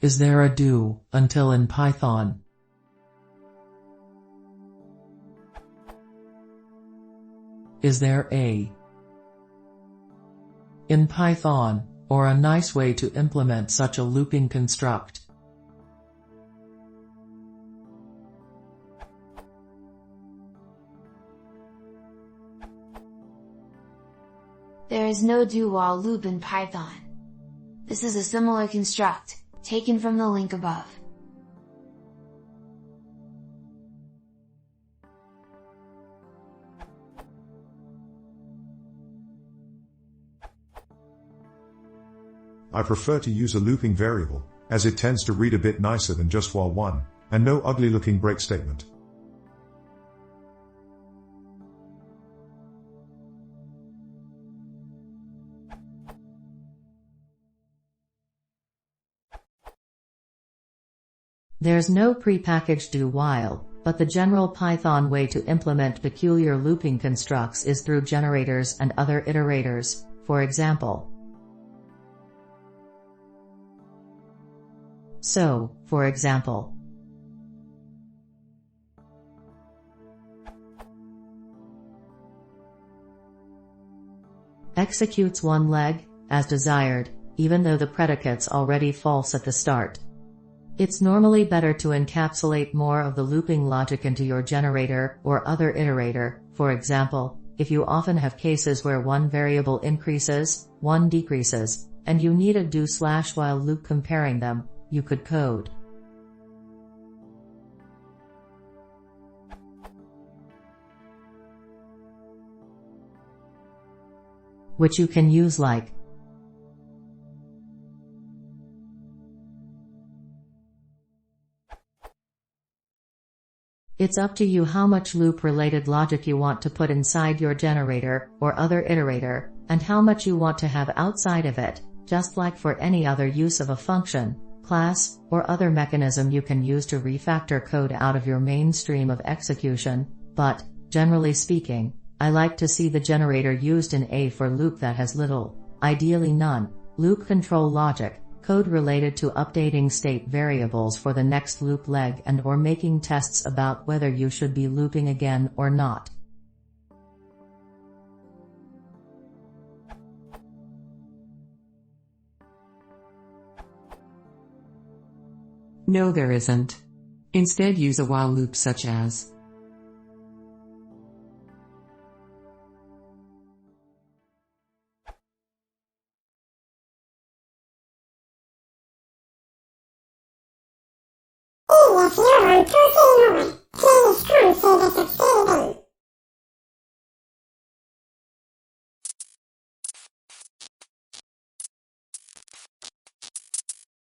Is there a do until in Python? Is there a in Python, or a nice way to implement such a looping construct? There is no do-while loop in Python. This is a similar construct, taken from the link above. I prefer to use a looping variable, as it tends to read a bit nicer than just while one, and no ugly looking break statement. There's no prepackaged do-while, but the general Python way to implement peculiar looping constructs is through generators and other iterators, for example. So, for example, executes one leg, as desired, even though the predicate's already false at the start. It's normally better to encapsulate more of the looping logic into your generator or other iterator. For example, if you often have cases where one variable increases, one decreases, and you need a do/while loop comparing them, you could code which you can use like It's up to you how much loop-related logic you want to put inside your generator or other iterator, and how much you want to have outside of it, just like for any other use of a function, class, or other mechanism you can use to refactor code out of your main stream of execution. But, generally speaking, I like to see the generator used in a for loop that has little, ideally none, loop control logic, code related to updating state variables for the next loop leg and or making tests about whether you should be looping again or not. No, there isn't. Instead, use a while loop such as If you're on Tuesday morning, please come to the